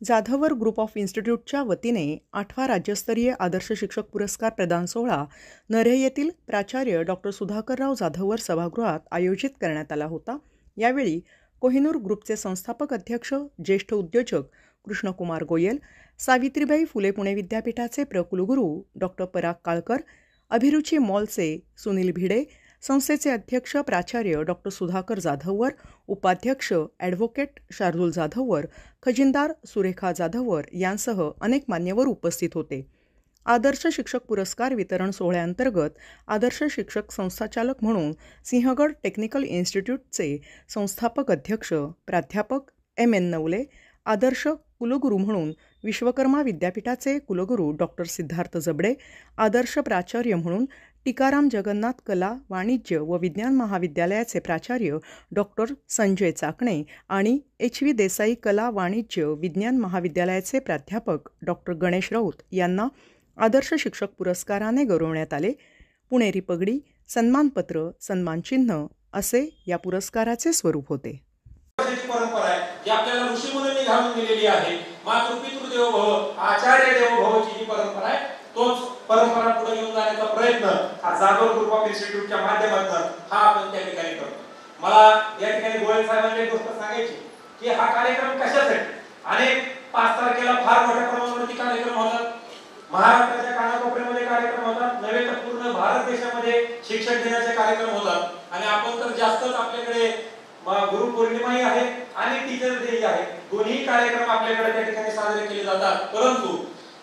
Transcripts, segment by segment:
Jadhavar group of इन्स्टिट्यूटच्या वतीने 8वा राज्यस्तरीय आदर्श शिक्षक पुरस्कार प्रदान सोहळा नऱ्हे येथील प्राचार्य डॉक्टर सुधाकरराव जाधवर सभागृहात आयोजित करण्यात आला होता। यावेळी कोहिनूर ग्रुपचे संस्थापक अध्यक्ष, ज्येष्ठ उद्योजक कृष्णकुमार गोयल, सावित्रीबाई फुले पुणे विद्यापीठाचे प्रकुलगुरू डॉक्टर पराग काळकर, अभिरुची मॉलचे सुनील भिडे, संस्थेचे अध्यक्ष प्राचार्य डॉक्टर सुधाकर जाधवर, उपाध्यक्ष ॲडव्होकेट शार्दूल जाधवर, खजिनदार सुरेखा जाधवर यांसह अनेक मान्यवर उपस्थित होते। आदर्श शिक्षक पुरस्कार वितरण सोहळ्याअंतर्गत आदर्श शिक्षक संस्थाचालक म्हणून सिंहगड टेक्निकल इन्स्टिट्यूटचे संस्थापक अध्यक्ष प्राध्यापक M.N. नवले, आदर्श कुलगुरू म्हणून विश्वकर्मा विद्यापीठाचे कुलगुरू डॉक्टर सिद्धार्थ जबडे, आदर्श प्राचार्य म्हणून टीकाराम जगन्नाथ कला, वाणिज्य व विज्ञान महाविद्यालयाचे प्राचार्य डॉक्टर संजय चाकणे आणि H.V. देसाई कला, वाणिज्य, विज्ञान महाविद्यालयाचे प्राध्यापक डॉक्टर गणेश राऊत यांना आदर्श शिक्षक पुरस्काराने गौरवण्यात आले। पुणेरी पगडी, सन्मानपत्र, सन्मानचिन्ह असे या पुरस्काराचे स्वरूप होते। परंपरा आहे जी आपल्याला ऋषीमुनींनी घालून दिलेली आहे। मातृपितृदेवो भव, आचार्य देवो भवची जी परंपरा आहे, तोच परंपरा पुढे घेऊन जाण्याचा प्रयत्न हा जाधव ग्रुप ऑफ इन्स्टिट्यूटच्या माध्यमातून हा आपण त्या ठिकाणी करतो। मला या ठिकाणी गोयल साहेबांनी एक गोष्ट सांगायची की हा कार्यक्रम कशासाठी, अनेक 5 तारखेला फार मोठ्या प्रमाणावरती कार्यक्रम होतात, महाराष्ट्राच्या कानाकोपऱ्यामध्ये कार्यक्रम होतात, नव्हे तर पूर्ण भारत देशामध्ये शिक्षक दिनाचे कार्यक्रम होतात आणि आपण तर जास्तच आपल्याकडे गुरु पौर्णिमाही आहे आणि टीचर्स डे आहे, दोन्ही कार्यक्रम आपल्याकडे त्या ठिकाणी साजरे केले जातात। परंतु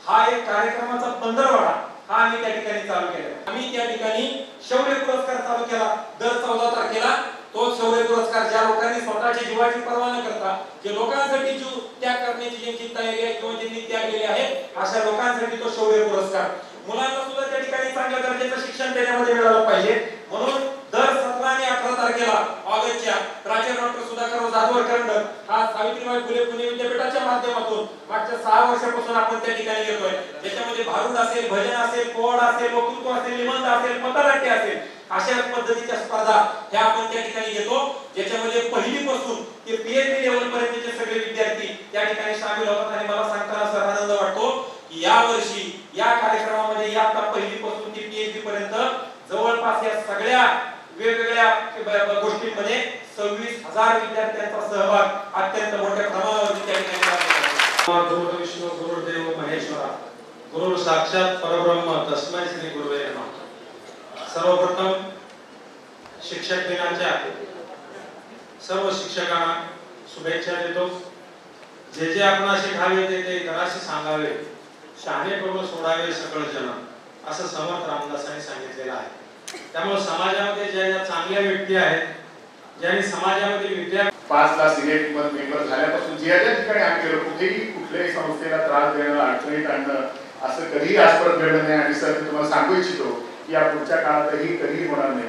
हा एक कार्यक्रमाचा पंधरवडा हा आम्ही त्या ठिकाणी चालू केला। आम्ही त्या ठिकाणी शौर्य पुरस्कार चालू केला दर 14 तारखेला। तो शौर्य पुरस्कार ज्या लोकांनी स्वतःची जीवाची पर्वा न करता जे लोकांसाठी जीव त्याग करण्याची ज्यांची तयारी आहे किंवा ज्यांनी त्याग केले आहे अशा लोकांसाठी तो शौर्य पुरस्कार। मुलांना सुद्धा त्या ठिकाणी चांगल्या दर्जाचं शिक्षण देण्यामध्ये मिळालं पाहिजे, म्हणून दर 17 आणि 18 तारखेला ऑगस्टच्या प्राचार्य डॉक्टर सुधाकरराव जाधवर कर्णक हा सावित्रीबाई फुले पुणे विद्यापीठाच्या माध्यमातून मागच्या 6 वर्षापासून आपण त्या ठिकाणी येतोय। त्याच्यामध्ये भारूड असेल, भजन असेल, पोवाडा असेल, वक्तृत्व असेल, निबंध असेल, पथनाट्य असेल, अशा पद्धतीच्या स्पर्धा ह्या आपण त्या ठिकाणी घेतो, ज्याच्यामध्ये पहिलीपासून ते PhD लेवल पर्यंतचे सगळे विद्यार्थी त्या ठिकाणी सामील होतात। आणि मला सांगताना सर आनंद वाटतो की या वर्षी या कार्यक्रमामध्ये या पहिलीपासून ते PhD पर्यंत जवळपास या सगळ्या वेगवेगळ्या गोष्टींमध्ये 26,000 विद्यार्थ्यांचा सहभाग अत्यंत मोठ्या प्रमाणावर त्या ठिकाणी आहे। गुरु विष्णू गुरुदेव महेश्वरा, गुरु साक्षात परब्रह्म तस्मै श्री गुरुवे नमः। सर्वप्रथम शिक्षक दिनाच्या सर्व शिक्षकांना शुभेच्छा देतो। जे आपणाशी ठावे ते जराशी सांगावे, शहाणे करून सोडावे सकळ जन, असं समर्थ रामदासांनी सांगितलेलं आहे। त्यामुळे समाजामध्ये ज्या चांगल्या व्यक्ती आहेत, ज्यांनी समाजामध्ये विद्या 5 ला सिलेक्ट मेंबर झाल्यापासून ज्या ठिकाणी आम्ही गेलो कुठल्याही संस्थेला त्रास देणं, अडचणीत आणणं असं कधीही आजपर्यंत घडलं नाही। आणि सर मी तुम्हाला सांगू इच्छितो की या पुढच्या काळातही कधीही होणार नाही।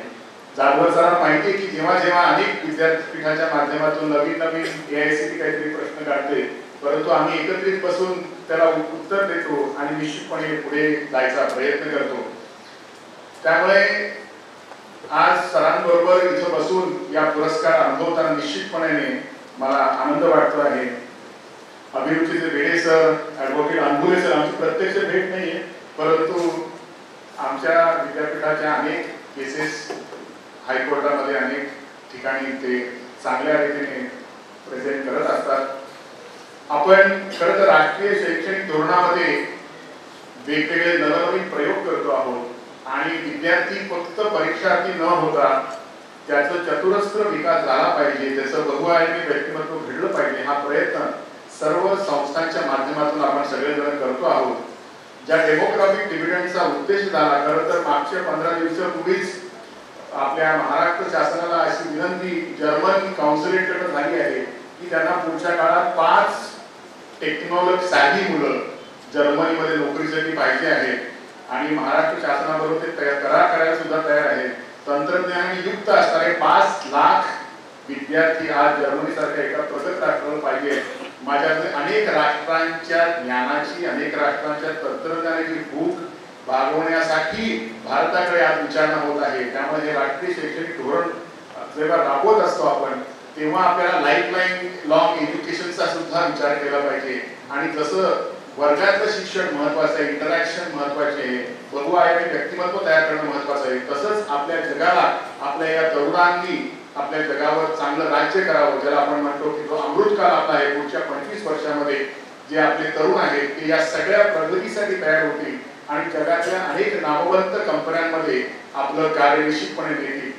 जाधवर सरांना माहिती आहे की जेव्हा अनेक विद्यापीठाच्या माध्यमातून नवीन AICTE काहीतरी प्रश्न काढते, परंतु आम्ही एकत्रित बसून त्याला उत्तर देतो आणि निश्चितपणे पुढे जायचा प्रयत्न करतो। त्यामुळे आज सरांबरोबर इथं बसून या पुरस्कार अनुभवताना निश्चितपणे मला आनंद वाटतो आहे। अभिरुचीचे बेडे सर, ॲडव्होकेट अंबुरे सर, आमची प्रत्यक्ष भेट नाहीये, परंतु आमच्या विद्यापीठाच्या अनेक केसेस हायकोर्टामध्ये अनेक ठिकाणी ते चांगल्या रीतीने प्रेझेंट करत असतात। आपण खरं तर राष्ट्रीय शैक्षणिक धोरणामध्ये वेगवेगळे नवनवीन प्रयोग करतो आहोत आणि विद्यार्थी फक्त परीक्षार्थी न होता त्याचं चतुरस्त्र विकास झाला पाहिजे, त्याचं बहुआयामी व्यक्तिमत्व घडलं पाहिजे, हा प्रयत्न सर्व संस्थांच्या माध्यमातून आपण सगळेजण करतो आहोत। ज्या डेमोग्राफिक डिव्हिडंडचा उद्देश झाला, खरं तर मागच्या 15 दिवसापूर्वीच आपल्या महाराष्ट्र शासनाला अशी विनंती जर्मन काउन्सिलेटकडे झाली आहे की त्यांना पुढच्या काळात 5 टेक्नॉलॉजी साधी मुलं जर्मनीमध्ये नोकरीसाठी पाहिजे आहेत आणि महाराष्ट्र शासनाबरोबर ते करार करायला सुद्धा तयार आहेत। तंत्रज्ञानाने युक्त असणारे 5 लाख विद्यार्थी आज जर्मनी सारख्या एका प्रगत राष्ट्राला पाहिजे। माझ्याकडे अनेक राष्ट्रांच्या ज्ञानाची, अनेक राष्ट्रांच्या तंत्रज्ञानाची भूक भागवण्यासाठी भारताकडे आज विचारणा होत आहे। त्यामुळे हे राष्ट्रीय शैक्षणिक धोरण जेव्हा राबवत असतो आपण तेव्हा आपल्याला लाईफ लॉंग एज्युकेशनचा सुद्धा विचार केला पाहिजे. आणि जसं वर्गातलं शिक्षण महत्वाचं आहे, इंटरॅक्शन महत्वाचे आहे, बहुआयामी व्यक्तिमत्व तयार करणं महत्वाचं आहे, तसंच आपल्या जगाला, आपल्या या तरुणांनी आपल्या जगावर चांगलं राज्य करावं, ज्याला आपण म्हणतो की जो अमृतकाल आपला आहे पुढच्या 25 वर्षामध्ये जे आपले तरुण आहेत ते या सगळ्या प्रगतीसाठी तयार होतील आणि जगातल्या अनेक नामवंत कंपन्यांमध्ये आपलं कार्य निश्चितपणे देतील.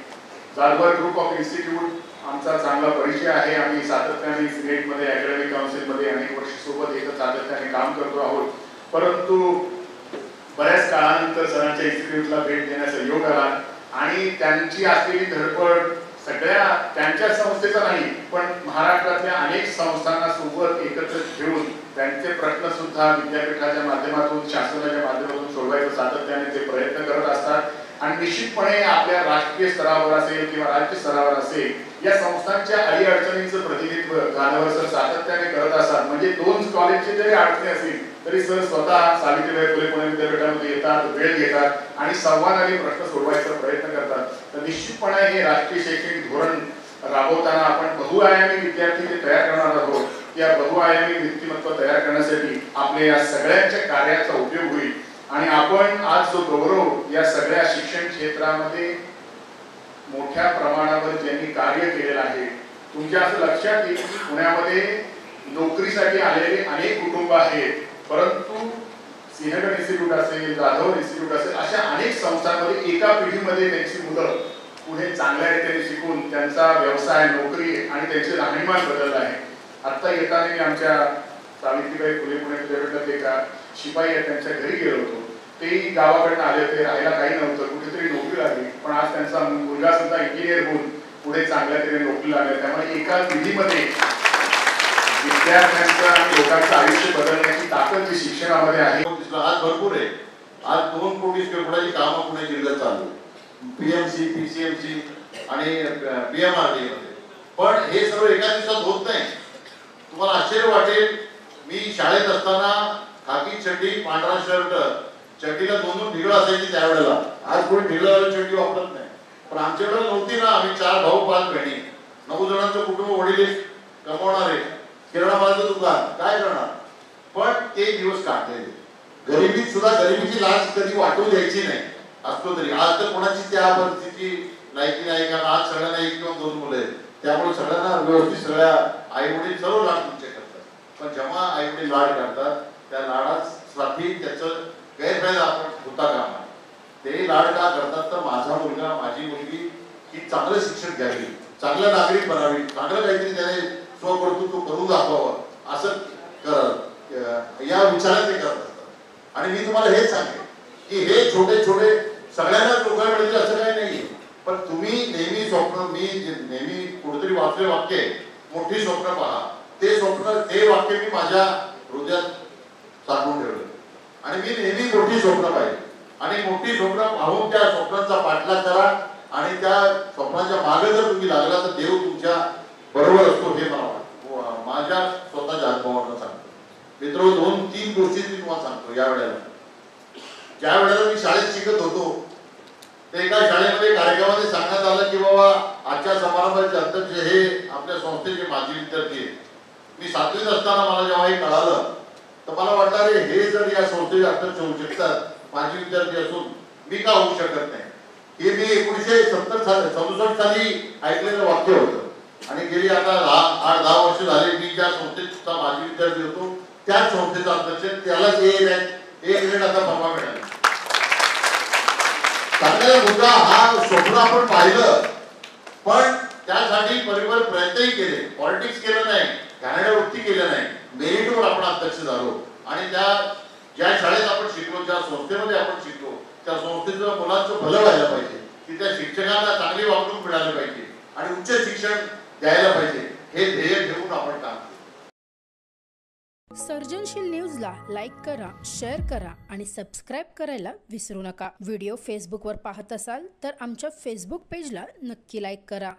जाधवर ग्रुप ऑफ इन्स्टिट्यूट आमचा चांगला परिचय आहे. आम्ही सातत्याने सिनेटमध्ये, अकॅडमिक काउन्सिलमध्ये अनेक वर्ष सोबत एकच सातत्याने काम करतो आहोत. परंतु बऱ्याच काळानंतर सरांच्या इन्स्टिट्यूटला भेट देण्याचा योग आला आणि त्यांची असलेली धडपड सगळ्या त्यांच्या संस्थेचा नाही पण महाराष्ट्रातल्या अनेक संस्थांना सोबत एकत्र घेऊन त्यांचे प्रश्न सुद्धा विद्यापीठाच्या माध्यमातून, शासनाच्या माध्यमातून सोडवायचा सातत्याने ते प्रयत्न करत असतात. आणि निश्चितपणे आपल्या राष्ट्रीय स्तरावर असेल किंवा राज्य स्तरावर असेल या संस्थांच्या अडीअडचणींचं प्रतिनिधित्व जाधवर सर सातत्याने करत असतात. म्हणजे 2 कॉलेजचे जरी अडचणी असतील तरी सर स्वतः सावित्रीबाई फुले पुणे विद्यापीठामध्ये येतात, वेळ घेतात आणि संवादाने प्रश्न सोडवायचा प्रयत्न करतात. तर निश्चितपणे हे राष्ट्रीय शैक्षणिक धोरण राबवताना आपण बहुआयामी विद्यार्थी जे तयार करणार आहोत, या बहुआयामी व्यक्तिमत्व तयार करण्यासाठी आपल्या या सगळ्यांच्या कार्याचा उपयोग होईल. आणि आपण आज जो गौरव या सगळ्या शिक्षण क्षेत्रामध्ये मोठ्या प्रमाणावर ज्यांनी कार्य केलेलं आहे, तुमच्या असं लक्षात येईल की पुण्यामध्ये नोकरीसाठी आलेले अनेक कुटुंब आहेत, परंतु सिंहगड इन्स्टिट्यूट असेल, जाधवर इन्स्टिट्यूट असेल, अशा अनेक संस्थांमध्ये एका पिढीमध्ये त्यांची मुलं पुढे चांगल्या रीतीने शिकून त्यांचा व्यवसाय, नोकरी आणि त्यांचे राहणीमान बदललं आहे. आता येताना मी आमच्या सावित्रीबाई फुले पुणे विद्यापीठात एका शिपाई आहेत त्यांच्या घरी गेलो होतो. तेही गावाकडनं आले होते, राहायला काही नव्हतं, कुठेतरी नोकरी लागली, पण आज त्यांचा मुलगा सुद्धा इंजिनियर होऊन पुढे चांगल्या तरी नोकरी लागली. त्यामुळे एका पिढीमध्ये विद्यार्थ्यांचं आणि लोकांचं आयुष्य बदलण्याची ताकद जी शिक्षणामध्ये आहे. आज भरपूर आहे. आज 2 कोटी स्क्वेअर फुटाची कामं पुणे जिल्ह्यात चालू आहे, PMC, PCMC आणि PMRD मध्ये. पण हे सर्व एका दिवसात होत नाही. तुम्हाला आश्चर्य वाटेल, मी शाळेत असताना खाकी चड्डी, पांढरा शर्ट, चड्डीला 2 ढिगळं असायची त्यावेळेला. आज कोणी ढिगळं चड्डी वापरत नाही, पण आमच्याकडे नव्हती ना. आम्ही 4 भाऊ 5 बहिणी, 9 जणांचं कुटुंब, वडील कमवणारे, किराणा मालाचं दुकान, काय करणार. पण ते दिवस काढलेले. गरिबीत सुद्धा गरिबीची लाज कधी वाटू द्यायची नाही. असतो तरी आज तर कोणाची त्या परिस्थिती लायकी नाही, कारण आज सगळ्यांना 1 किंवा 2 मुलं आहेत, त्यामुळे सगळ्यांना व्यवस्थित सगळ्या आई वडील सर्व लाड तुमचे करतात. पण जेव्हा आई वडील लाड करतात त्या लाडासाठी त्याचं गैरफायदा आपण होता कामा नये. ते लाड का करतात तर माझा मुलगा, माझी मुलगी ही चांगलं शिक्षण घ्यावी, चांगलं नागरिक बनावी, चांगलं काहीतरी त्याने स्वकर्तृत्व करून दाखवावं असं या विचारात ते करत असतात. आणि मी तुम्हाला हेच सांगेन की हे छोटे छोटे सगळ्यांना नोकऱ्या मिळतील असं काही नाहीये. पण तुम्ही नेहमी स्वप्न, मी नेहमी कुठेतरी वाचले वाक्य, मोठी स्वप्न पहा. ते स्वप्न, ते वाक्य मी माझ्या हृदयात साठवून ठेवलं आणि मी नेहमी मोठी स्वप्न पाहिजे. आणि मोठी स्वप्न पाहून त्या स्वप्नांचा पाठलाग करा आणि त्या स्वप्नाच्या मागे जर तुम्ही लागला तर देव तुमच्या बरोबर असतो हे मला वाटतं. माझ्या स्वतःच्या अनुभवावरून सांगतो मित्र. 2-3 गोष्टी मी तुम्हाला सांगतो. या वेळेला ज्या वेळेला मी शाळेत शिकत होतो तर एका शाळेमध्ये कार्यक्रमामध्ये सांगण्यात आलं की बाबा आजच्या समारंभाचे अध्यक्ष हे आपल्या संस्थेचे माजी विद्यार्थी आहेत. मी 7वीत असताना मला जेव्हा हे कळालं तर मला वाटलं अरे हे जर या संस्थेचे अध्यक्ष होऊ शकतात, माजी विद्यार्थी असून मी का होऊ शकत नाही. हे मी 1967 साली ऐकलेलं वाक्य होतं. आणि गेली आता 8-10 वर्ष झाले मी ज्या संस्थेचा माजी विद्यार्थी होतो त्याच संस्थेचा अध्यक्ष, त्यालाच एक मिनिट आता परवा मिळाला. चांगला मुद्दा हा स्वप्न आपण पाहिलं, पण त्यासाठी परिवार प्रयत्नही केले, पॉलिटिक्स केलं नाही, घाणेरडा केलं नाही, मेरिटवर आपण अध्यक्ष झालो. आणि त्या ज्या शाळेत आपण शिकलो, ज्या संस्थेमध्ये आपण शिकलो, त्या संस्थेचं मुलांचं भलं व्हायला पाहिजे, तिथल्या शिक्षकांना चांगली वागणूक मिळाली पाहिजे आणि उच्च शिक्षण द्यायला पाहिजे, हे ध्येय ठेवून आपण काम. सर्जनशील न्यूजला लाईक करा, शेअर करा आणि सबस्क्राईब करायला विसरू नका. व्हिडिओ फेसबुकवर पाहत असाल तर आमच्या फेसबुक पेजला नक्की लाईक करा.